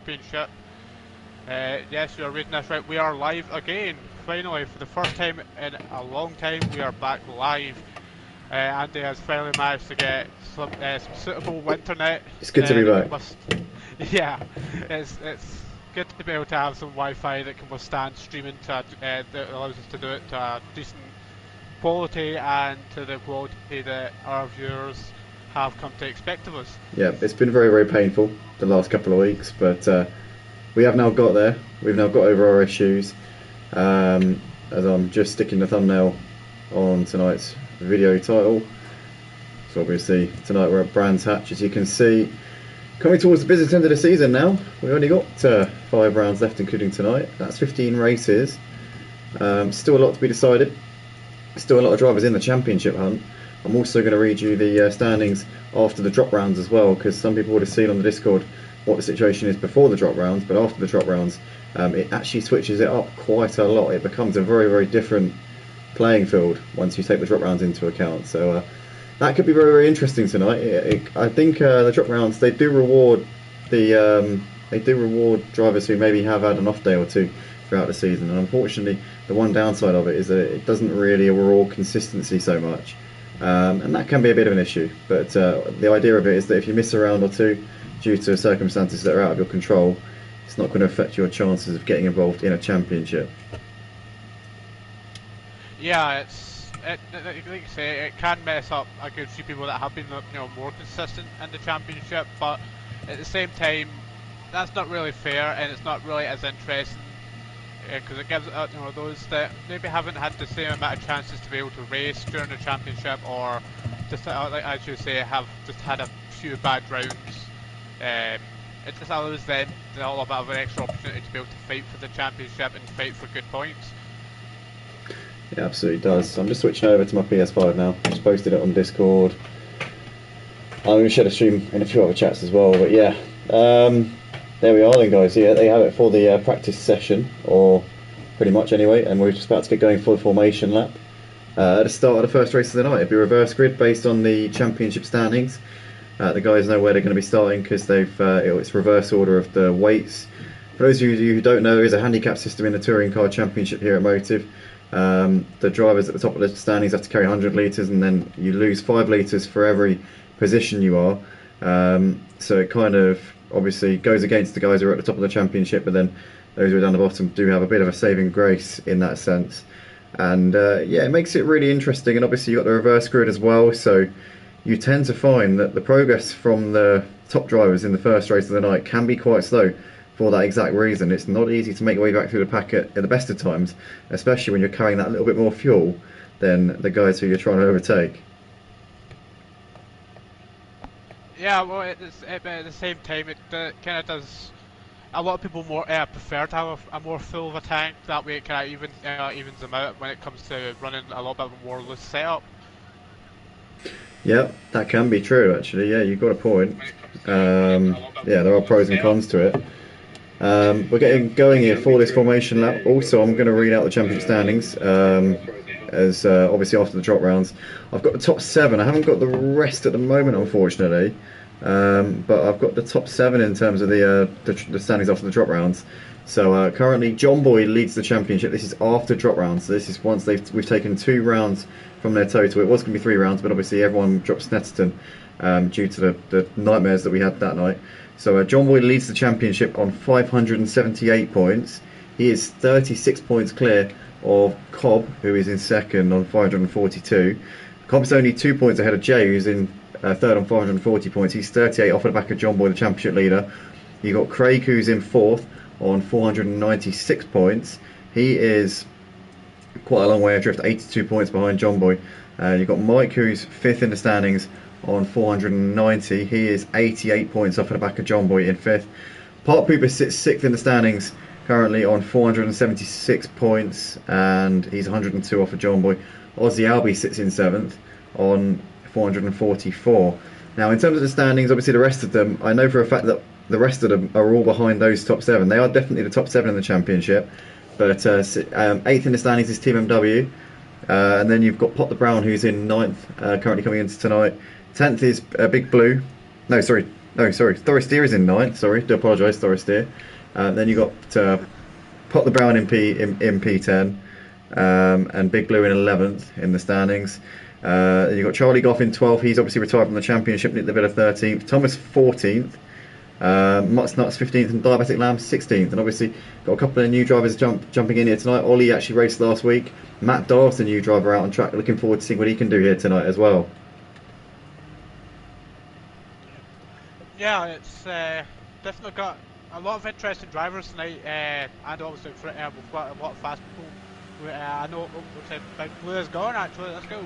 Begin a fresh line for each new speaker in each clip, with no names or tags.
Championship. Yes, you are reading this right. We are live again. Finally, for the first time in a long time, we are back live. Andy has finally managed to get some suitable internet.
It's good to be back.
Yeah, it's good to be able to have some Wi-Fi that can withstand streaming that allows us to do it to a decent quality and to the quality that our viewers have come to expect of us.
Yeah, it's been very, very painful the last couple of weeks, but we have now got there. We've now got over our issues. As I'm just sticking the thumbnail on tonight's video title. So obviously tonight we're at Brands Hatch, as you can see. Coming towards the business end of the season now. We've only got 5 rounds left, including tonight. That's 15 races. Still a lot to be decided. Still a lot of drivers in the championship hunt. I'm also going to read you the standings after the drop rounds as well, because some people would have seen on the Discord what the situation is before the drop rounds, but after the drop rounds it actually switches it up quite a lot. It becomes a very, very different playing field once you take the drop rounds into account. So that could be very, very interesting tonight. I think the drop rounds, they do reward drivers who maybe have had an off day or two throughout the season, and unfortunately the one downside of it is that it doesn't really reward consistency so much. And that can be a bit of an issue, but the idea of it is that if you miss a round or two due to circumstances that are out of your control, it's not going to affect your chances of getting involved in a championship.
Yeah, like you say, it can mess up a good few people that have been more consistent in the championship, but at the same time, that's not really fair, and it's not really as interesting. Because it gives those that maybe haven't had the same amount of chances to be able to race during the championship, or just like as you say, have just had a few bad rounds. It just allows them a little bit of an extra opportunity to be able to fight for the championship and fight for good points.
It absolutely does. I'm just switching over to my PS5 now. I just posted it on Discord. I'm going to share the stream in a few other chats as well, but yeah. There we are then, guys. Yeah, they have it for the practice session, or pretty much anyway, and we're just about to get going for the formation lap. At the start of the first race of the night, it'll be reverse grid based on the championship standings. The guys know where they're going to be starting because it's reverse order of the weights. For those of you who don't know, there is a handicap system in the Touring Car Championship here at Motive. The drivers at the top of the standings have to carry 100 litres, and then you lose 5 litres for every position you are. So it kind of obviously goes against the guys who are at the top of the championship, but then those who are down the bottom do have a bit of a saving grace in that sense. And yeah, it makes it really interesting. And obviously you've got the reverse grid as well, so you tend to find that the progress from the top drivers in the first race of the night can be quite slow for that exact reason. It's not easy to make your way back through the pack at the best of times, especially when you're carrying that little bit more fuel than the guys who you're trying to overtake.
Yeah, well, at the same time, it kind of does. A lot of people prefer to have a more full of a tank. That way, it kind of evens them out when it comes to running a little bit more loose setup.
Yeah, that can be true actually. Yeah, you've got a point. Yeah, there are pros and cons to it. We're getting going here for this formation lap. Also, I'm going to read out the championship standings. As obviously after the drop rounds, I've got the top 7. I haven't got the rest at the moment, unfortunately, but I've got the top 7 in terms of the standings after the drop rounds. So currently, John Boy leads the championship. This is after drop rounds. So this is once we've taken 2 rounds from their total. It was going to be 3 rounds, but obviously everyone dropped Snetterton due to the nightmares that we had that night. So John Boy leads the championship on 578 points. He is 36 points clear of Cobb, who is in second on 542. Cobb's only 2 points ahead of Jay, who's in third on 540 points. He's 38 off the back of John Boy, the championship leader. You've got Craig, who's in fourth on 496 points. He is quite a long way adrift, 82 points behind John Boy. You've got Mike, who's fifth in the standings on 490. He is 88 points off the back of John Boy in fifth. Park Pooper sits sixth in the standings, currently on 476 points, and he's 102 off of John Boy. Aussie Albie sits in 7th on 444. Now, in terms of the standings, obviously the rest of them, I know for a fact that the rest of them are all behind those top 7. They are definitely the top 7 in the championship, but 8th in the standings is Team MW, and then you've got Pot the Brown, who's in 9th, currently coming into tonight. 10th is Big Blue. No, sorry, No, sorry, Thoristeer is in 9th. Sorry, do apologise, Thoristeer. Then you got Pot the Brown in P10, and Big Blue in 11th in the standings. You got Charlie Goff in 12th. He's obviously retired from the championship. Nick the Villa 13th. Thomas 14th. Mutt's Nuts 15th and Diabetic Lamb 16th. And obviously got a couple of new drivers jumping in here tonight. Ollie actually raced last week. Matt Darve's the new driver out on track. Looking forward to seeing what he can do here tonight as well.
Yeah, it's definitely got a lot of interesting drivers tonight, and obviously we've got a lot of fast people. I know Big Blue is gone actually. Let's go.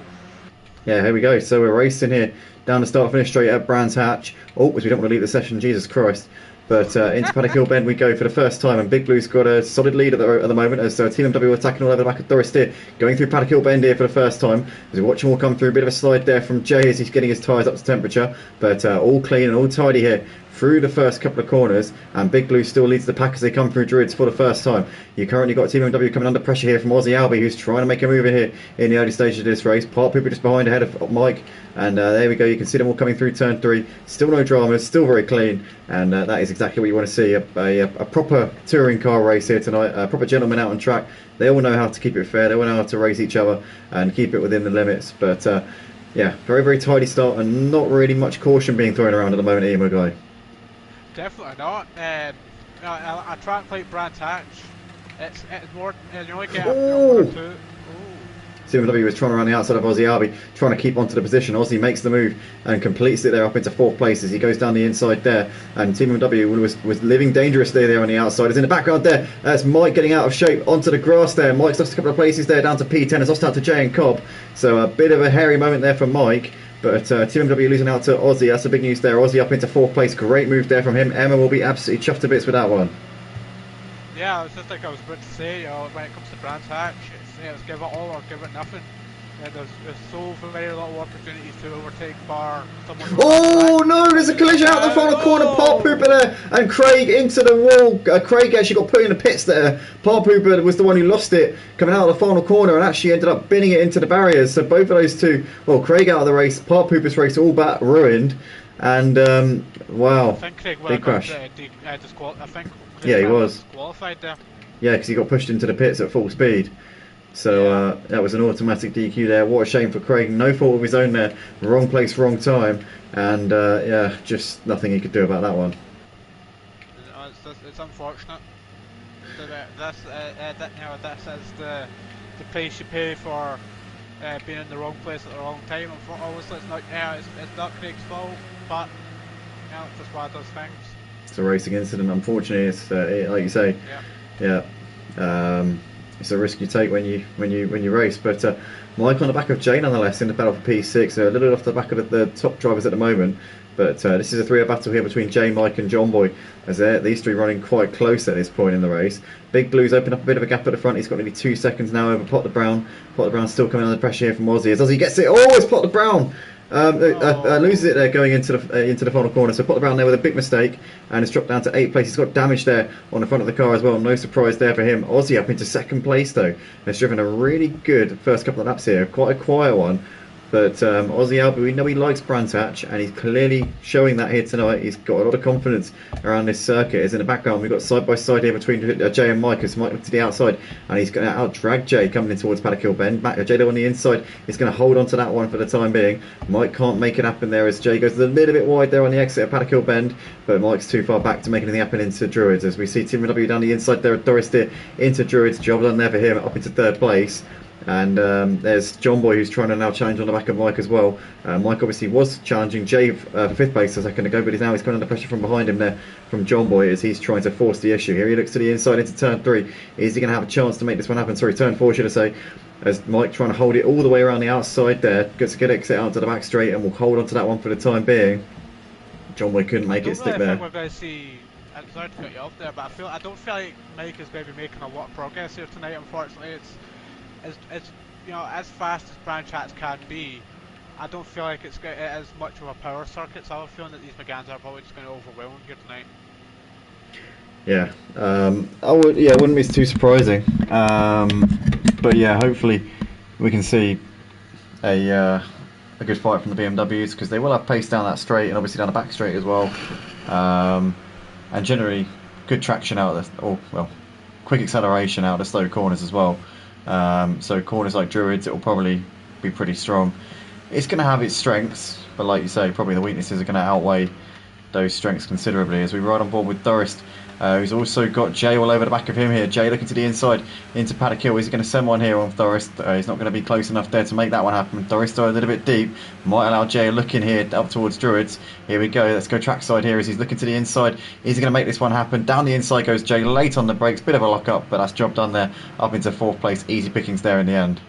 Yeah, here we go. So we're racing here down the start finish straight at Brands Hatch. Oh, because we don't want to leave the session, Jesus Christ. But into Paddock Hill Bend we go for the first time, and Big Blue's got a solid lead at the moment as Team MW attacking all over the back of Thoristeer, going through Paddock Hill Bend here for the first time. As we watch him all come through, a bit of a slide there from Jay as he's getting his tyres up to temperature, but all clean and all tidy here through the first couple of corners, and Big Blue still leads the pack as they come through Druids for the first time. You currently got Team MW coming under pressure here from Aussie Albie, who's trying to make a move here in the early stages of this race. Part Pooper just behind ahead of Mike, and there we go, you can see them all coming through turn 3. Still no dramas, still very clean, and that is exactly what you want to see, a proper touring car race here tonight, a proper gentleman out on track. They all know how to keep it fair, they all know how to race each other and keep it within the limits, but yeah, very, very tidy start and not really much caution being thrown around at the moment here, my guy.
Definitely not. A track like Brands Hatch, it's more, you only get one or two.
CMW was trying around the outside of Aussie Albie, trying to keep onto the position. Aussie makes the move and completes it there up into 4th place as he goes down the inside there. And Team MW was living dangerously there on the outside. As in the background there, that's Mike getting out of shape onto the grass there. Mike's lost a couple of places there down to P10, has lost out to Jay and Cobb. So a bit of a hairy moment there for Mike. But Team MW losing out to Aussie, that's the big news there. Aussie up into 4th place, great move there from him. Emma will be absolutely chuffed to bits with that one.
Yeah, it's just like I was about to say, you know, when it comes to Brands Hatch, it's give it all or give it nothing. There's so very little opportunities to overtake bar someone.
Oh no, there's a collision out the final corner. Part Pooper there and Craig into the wall. Craig actually got put in the pits there. Part Pooper was the one who lost it coming out of the final corner and actually ended up binning it into the barriers. So both of those two, well, Craig out of the race, Part Pooper's race all but ruined. And wow,
I think Craig
big crash.
I think Craig
yeah, he was
disqualified there.
Yeah, because he got pushed into the pits at full speed. So that was an automatic DQ there. What a shame for Craig. No fault of his own there. Wrong place, wrong time. And yeah, just nothing he could do about that one.
It's unfortunate. This is the price you pay for being in the wrong place at the wrong time. Obviously, it's not Craig's fault, but it's just one of those things.
It's a racing incident. Unfortunately, it's like you say. Yeah. It's a risk you take when you race, but Mike on the back of Jay nonetheless in the battle for P6, a little off the back of the top drivers at the moment, but this is a 3-way battle here between Jay, Mike and John Boy, as these three running quite close at this point in the race. Big Blue's opened up a bit of a gap at the front, he's got nearly 2 seconds now over Pot the Brown. Pot the Brown's still coming under pressure here from Aussie, as Aussie gets it, it's Pot the Brown! Loses it there going into the final corner. So Pot the Brown there with a big mistake and it's dropped down to 8th place. He's got damage there on the front of the car as well. No surprise there for him. Aussie up into 2nd place though. Has driven a really good first couple of laps here. Quite a quiet one. But Aussie Albie, we know he likes Brands Hatch and he's clearly showing that here tonight. He's got a lot of confidence around this circuit. As in the background, we've got side by side here between Jay and Mike. As Mike looks to the outside and he's going to out drag Jay coming in towards Paddock Hill Bend. Jay on the inside is going to hold on to that one for the time being. Mike can't make it happen there as Jay goes a little bit wide there on the exit of Paddock Hill Bend, but Mike's too far back to make anything happen into Druids. As we see Team W down the inside there at Thoristeer into Druids. Job done there for him, up into 3rd place. And there's John Boy who's trying to now challenge on the back of Mike as well. Mike obviously was challenging Jay for 5th place a second ago, but he's coming under pressure from behind him there from John Boy as he's trying to force the issue. Here he looks to the inside into turn 3. Is he going to have a chance to make this one happen? Sorry, turn 4 should I say. As Mike trying to hold it all the way around the outside there. Gets to get exit out to the back straight and will hold on to that one for the time being. John Boy couldn't make it stick there.
I think we're going to see, I'm sorry to cut you off there, but I don't feel like Mike is going to be making a lot of progress here tonight, unfortunately. It's you know, as fast as Brands Hatch can be, I don't feel like it is much of a power circuit, so I have a feeling that these Megans are probably just going to overwhelm here tonight.
Yeah, it wouldn't be too surprising. But yeah, hopefully we can see a a good fight from the BMWs, because they will have pace down that straight and obviously down the back straight as well, and generally good traction out of the, or well, quick acceleration out of the slow corners as well. So corners like Druids, it will probably be pretty strong. It's going to have its strengths, but like you say, probably the weaknesses are going to outweigh those strengths considerably, as we ride on board with Dorist, who's also got Jay all over the back of him here. Jay looking to the inside into Paddock Hill. Is he going to send one here on Dorist? He's not going to be close enough there to make that one happen. Dorist a little bit deep, might allow Jay a look in here up towards Druids. Here we go, let's go trackside here as he's looking to the inside. Is he going to make this one happen? Down the inside goes Jay, late on the brakes, bit of a lock up, but that's job done there, up into 4th place. Easy pickings there in the end.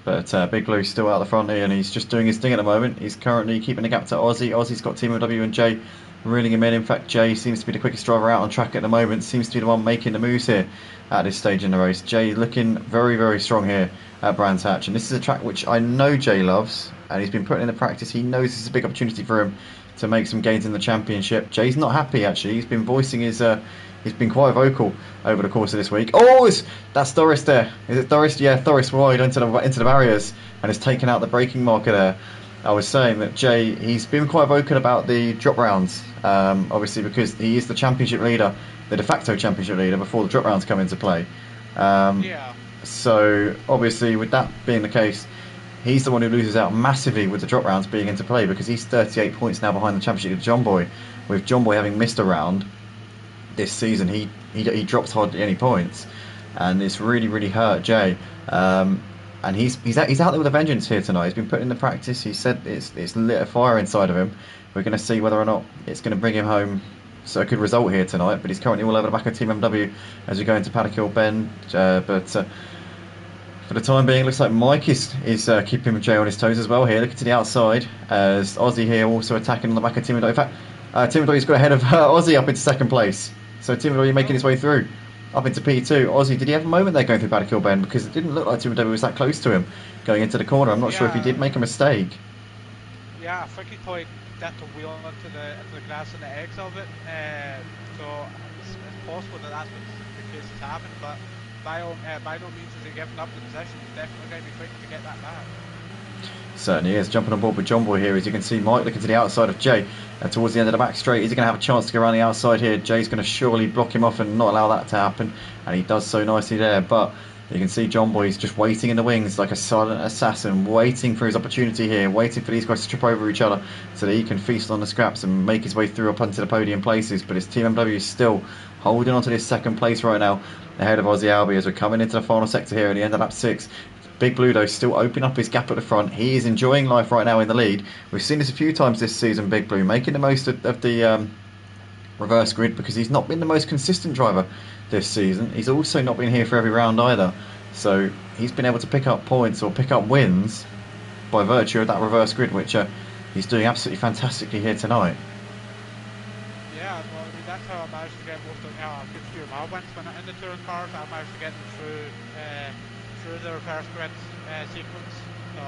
But Big Blue's still out the front here, and he's just doing his thing at the moment. He's currently keeping the gap to Aussie. Aussie's got Team W and Jay reeling him in. In fact, Jay seems to be the quickest driver out on track at the moment. Seems to be the one making the moves here at this stage in the race. Jay looking very, very strong here at Brands Hatch. And this is a track which I know Jay loves, and he's been putting in the practice. He knows this is a big opportunity for him to make some gains in the championship. Jay's not happy, actually. He's been voicing his... he's been quite vocal over the course of this week. Oh, that's Doris there. Is it Doris? Yeah, Doris wide into the barriers and has taken out the braking marker there. I was saying that Jay, he's been quite vocal about the drop rounds, obviously because he is the championship leader, the de facto championship leader before the drop rounds come into play.
Yeah.
So obviously with that being the case, he's the one who loses out massively with the drop rounds being into play, because he's 38 points now behind the championship of John Boy. With John Boy having missed a round this season, he drops hardly any points, and it's really hurt Jay. And he's out there with a vengeance here tonight. He's been put in the practice. He said it's lit a fire inside of him. We're going to see whether or not it's going to bring him home so a good result here tonight. But he's currently all over the back of Team MW as we go into Paddock Hill Bend. For the time being, it looks like Mike is keeping Jay on his toes as well here. Looking to the outside as Aussie here also attacking on the back of Team MW. In fact, Team MW's got ahead of Aussie up into 2nd place. So Team MW making his way through up into P2. Aussie, did he have a moment there going through Paddock Hill Bend? Because it didn't look like Team MW was that close to him going into the corner. I'm not sure if he did make a mistake.
Yeah, I think he probably dipped a wheel into the grass and the eggs of it. So it's possible that that's what the case has happened. But by no means is he giving up the position. He's definitely going to be quick to get that back.
Certainly is. Jumping on board with John Boy here, as you can see Mike looking to the outside of Jay towards the end of the back straight. Is he going to have a chance to go around the outside here? Jay's going to surely block him off and not allow that to happen, and he does so nicely there. But you can see John Boy's just waiting in the wings like a silent assassin, waiting for his opportunity here, waiting for these guys to trip over each other so that he can feast on the scraps and make his way through up onto the podium places. But his Team MW is still holding on to this 2nd place right now ahead of Aussie Albie as we're coming into the final sector here at the end of lap 6. Big Blue though still opening up his gap at the front. He is enjoying life right now in the lead. We've seen this a few times this season, Big Blue making the most of the reverse grid, because he's not been the most consistent driver this season. He's also not been here for every round either, so he's been able to pick up points or pick up wins by virtue of that reverse grid, which he's doing absolutely fantastically here tonight.
Yeah, well, I mean, that's how I managed to get most of a good few of my wins when in the touring cars. I managed to get them through the reverse grid sequence. So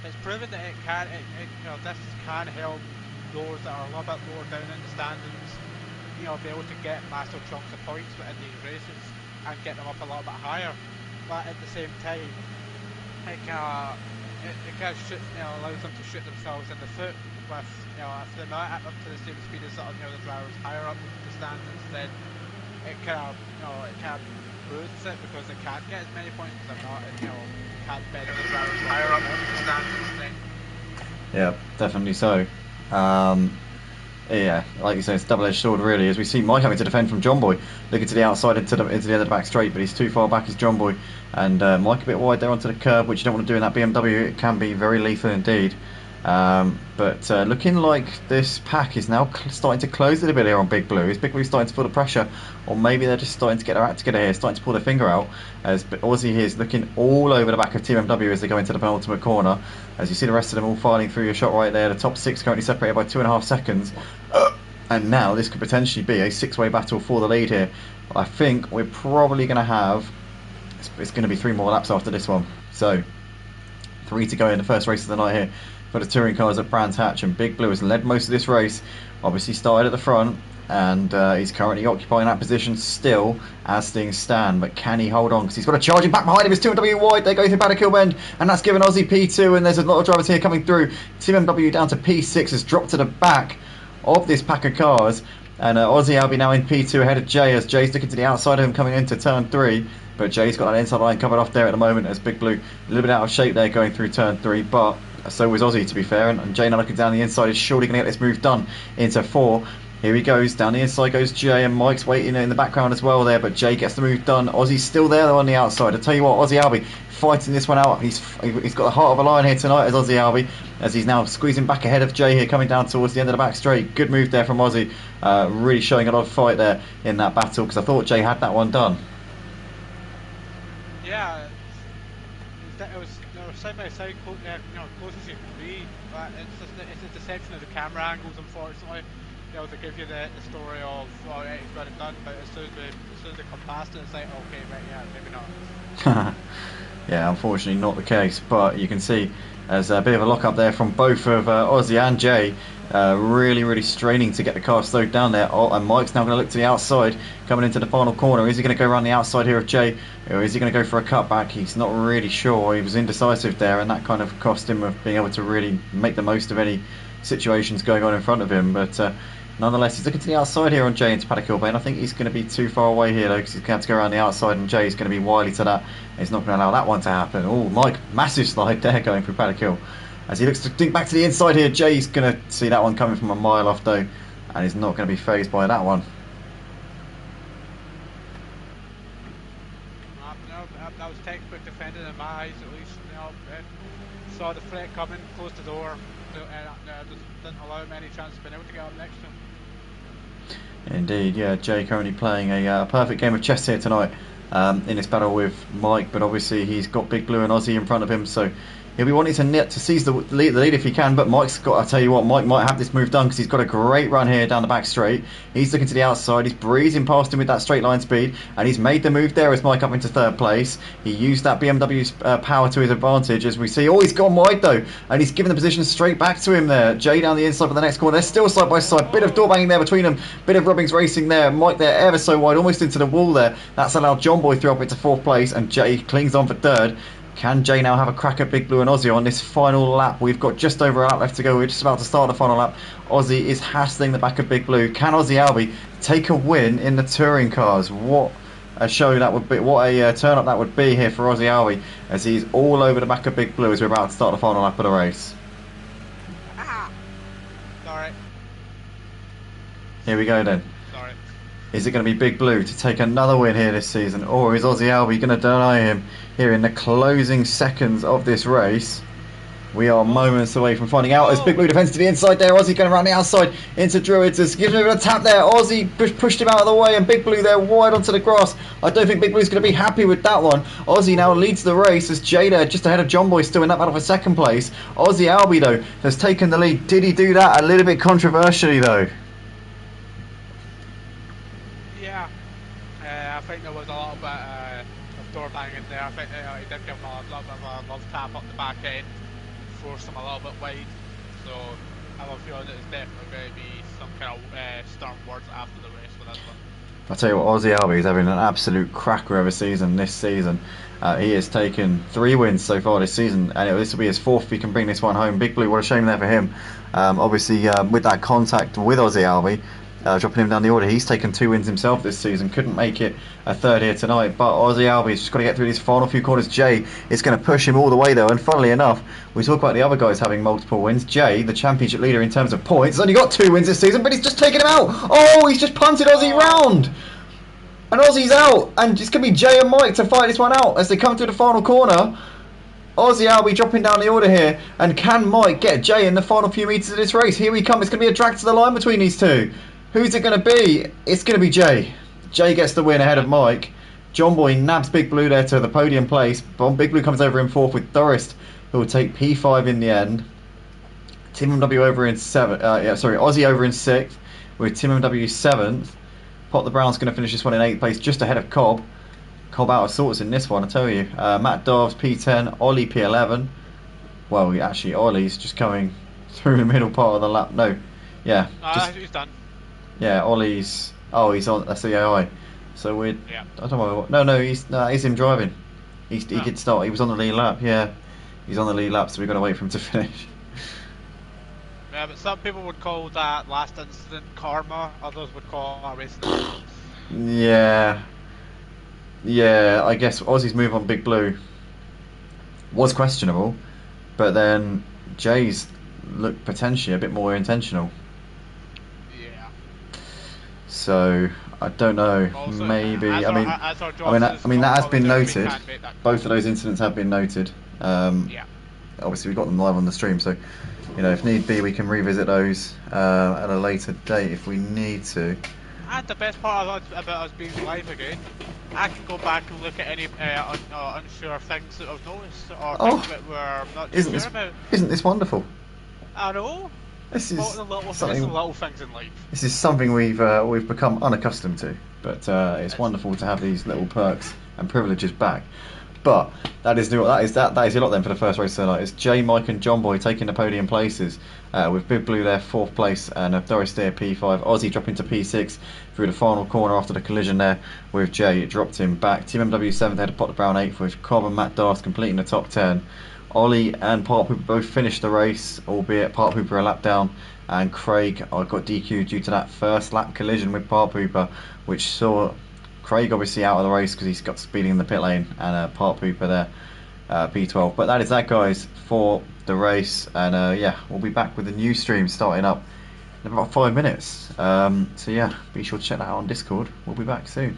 it's proven that this can help those that are a little bit lower down in the standings, be able to get massive chunks of points in these races and get them up a little bit higher. But at the same time, it kind of allows them to shoot themselves in the foot with, if they're not up to the same speed as the drivers higher up the standings, then it kind of boosts it, because they can't get as many points as they're not, and can't bet the drivers higher up the standings then. Yeah,
definitely so. Yeah, like you say, it's a double-edged sword really, as we see Mike having to defend from John Boy, looking to the outside into the end of the back straight, but he's too far back as John Boy, and Mike a bit wide there onto the curb, which you don't want to do in that BMW. It can be very lethal indeed. But looking like this pack is now starting to close a little bit here on Big Blue. Is Big Blue starting to feel the pressure, or maybe they're just starting to get their act together here, starting to pull their finger out, as Aussie here is looking all over the back of Team MW as they go into the penultimate corner. As you see the rest of them all filing through your shot right there, the top 6 currently separated by 2.5 seconds. And now this could potentially be a 6-way battle for the lead here. I think we're probably going to have, it's going to be 3 more laps after this one. So 3 to go in the first race of the night here for the touring cars at Brands Hatch, and Big Blue has led most of this race. Obviously started at the front, and he's currently occupying that position still as things stand, but can he hold on, because he's got a charging back behind him. It's Team MW wide, they go through Batterkill Bend, and that's given Aussie P2, and there's a lot of drivers here coming through. Team MW down to P6 has dropped to the back of this pack of cars, and Aussie Albie now in P2 ahead of Jay, as Jay's looking to the outside of him coming into turn 3, but Jay's got that inside line covered off there at the moment, as Big Blue a little bit out of shape there going through turn 3, but so was Aussie, to be fair, and Jay now looking down the inside is surely going to get this move done into 4. Here he goes, down the inside goes Jay, and Mike's waiting in the background as well there, but Jay gets the move done. Aussie's still there though on the outside. I tell you what, Aussie Albie fighting this one out. He's got the heart of a lion here tonight as Aussie Albie, as he's now squeezing back ahead of Jay here, coming down towards the end of the back straight. Good move there from Aussie, really showing a lot of fight there in that battle, because I thought Jay had that one done.
Yeah, it was side by side, close as you can be, but it's a deception of the camera angles, unfortunately. They able to give you the story of, oh yeah, he's got it done, but as soon as they come past it, it's like, okay, right, yeah, maybe not.
Yeah, unfortunately not the case, but you can see there's a bit of a lock up there from both of Aussie and Jay, really straining to get the car slowed down there. And Mike's now going to look to the outside, coming into the final corner. Is he going to go around the outside here of Jay, or is he going to go for a cutback? He's not really sure. He was indecisive there, and that kind of cost him of being able to really make the most of any situations going on in front of him. But nonetheless, he's looking to the outside here on Jay into Paddock Bane. I think he's going to be too far away here though, because he's going to have to go around the outside, and Jay's going to be wily to that. He's not going to allow that one to happen. Oh, Mike, massive slide there going through Paddock Hill. As he looks to dink back to the inside here, Jay's going to see that one coming from a mile off though, and he's not going to be phased by that one.
That was textbook defending in my eyes, at least. Saw the threat coming, closed the door, just didn't allow him any chance of being able to get up next to him.
Indeed, yeah, Jay currently playing a perfect game of chess here tonight in this battle with Mike, but obviously he's got Big Blue and Aussie in front of him, so he'll be wanting to seize the lead if he can. But Mike's got, I tell you what, Mike might have this move done, because he's got a great run here down the back straight. He's looking to the outside, he's breezing past him with that straight line speed, and he's made the move there as Mike up into third place. He used that BMW's power to his advantage, as we see. Oh, he's gone wide though, and he's given the position straight back to him there. Jay down the inside for the next corner. They're still side by side, bit of door banging there between them, bit of rubbings racing there. Mike there ever so wide, almost into the wall there. That's allowed John Boy through up into fourth place, and Jay clings on for third. Can Jay now have a crack at Big Blue and Aussie on this final lap? We've got just over a lap left to go. We're just about to start the final lap. Aussie is hassling the back of Big Blue. Can Aussie Albie take a win in the touring cars? What a show that would be. What a turn up that would be here for Aussie Albie, as he's all over the back of Big Blue as we're about to start the final lap of the race.
Sorry.
Here we go then.
Sorry.
Is it going to be Big Blue to take another win here this season, or is Aussie Albie going to deny him here in the closing seconds of this race? We are moments away from finding out, as Big Blue defends to the inside there. Aussie going around the outside into Druids, as gives him a bit of a tap there. Aussie pushed him out of the way, and Big Blue there wide onto the grass. I don't think Big Blue's going to be happy with that one. Aussie now leads the race, as Jay there just ahead of John Boy still in that battle for second place. Aussie Albie though has taken the lead. Did he do that a little bit controversially though?
I think there was a little bit of door banging there. I think he did give him a little bit of a love tap up the back end, forced him a little bit wide. So I have a feeling that it's definitely going to be some kind of stern words after the race with this one.
I'll tell you what, Aussie Albie is having an absolute cracker of a season this season. He has taken 3 wins so far this season, and this will be his 4th if he can bring this one home. Big Blue, what a shame there for him. Obviously, with that contact with Aussie Albie, dropping him down the order, he's taken 2 wins himself this season. Couldn't make it a third here tonight, but Aussie Albie's just got to get through these final few corners. Jay is going to push him all the way though, and funnily enough, we talk about the other guys having multiple wins. Jay, the championship leader in terms of points, has only got 2 wins this season, but he's just taken him out. Oh, he's just punted Aussie round, and Aussie's out, and it's going to be Jay and Mike to fight this one out as they come through the final corner. Aussie Albie dropping down the order here, and can Mike get Jay in the final few metres of this race? Here we come. It's going to be a drag to the line between these two. Who's it going to be? It's going to be Jay. Jay gets the win ahead of Mike. John Boy nabs Big Blue there to the podium place. Big Blue comes over in 4th with Dorist, who will take P5 in the end. Team MW over in 7th. Aussie over in 6th with Team MW 7th. Pot the Brown's going to finish this one in 8th place, just ahead of Cobb. Cobb out of sorts in this one, I tell you. Matt Dobbs P10, Ollie P11. Well, actually, Ollie's just coming through the middle part of the lap. No, yeah.
He's done.
Yeah, Ollie's. Oh, he's on. That's the AI. So we're.
Yeah.
I don't know. No, he's him driving. He
Oh.
did start. He was on the lead lap. Yeah, he's on the lead lap. So we've got to wait for him to finish.
Yeah, but some people would call that last incident karma. Others would call it a racing license.
Yeah, yeah. I guess Aussie's move on Big Blue was questionable, but then Jay's looked potentially a bit more intentional.
Yeah.
So I don't know.
Also,
Maybe.
as our
I
Johnson
mean that has been
commentator, we
noted.
can't make that
Both
call.
of those incidents have been noted.
Yeah.
Obviously, we've got them live on the stream, so if need be, we can revisit those at a later date if we need to.
And the best part about us being live again, I can go back and look at any unsure things that I've noticed or
Oh,
things that we're not too
isn't
sure
this
about.
isn't this wonderful?
I know.
This
It's
is
the
something.
little things in life.
This is something we've become unaccustomed to, but it's wonderful to have these little perks and privileges back. But that is a lot then for the first race tonight. It's J, Mike, and John Boy taking the podium places, with Big Blue there fourth place and Doris Steer P5. Aussie dropping to P6 through the final corner after the collision there with Jay. It dropped him back. Team MW 7th had Potter Brown 8th with Cobb and Matt Darst completing the top 10. Ollie and Park Hooper both finished the race, albeit Park Hooper a lap down, and Craig got DQ'd due to that first lap collision with Park Hooper, which saw Craig obviously out of the race because he's got speeding in the pit lane, and Park Hooper there, P12. But that is that, guys, for the race, and yeah, we'll be back with a new stream starting up in about 5 minutes. So yeah, be sure to check that out on Discord. We'll be back soon.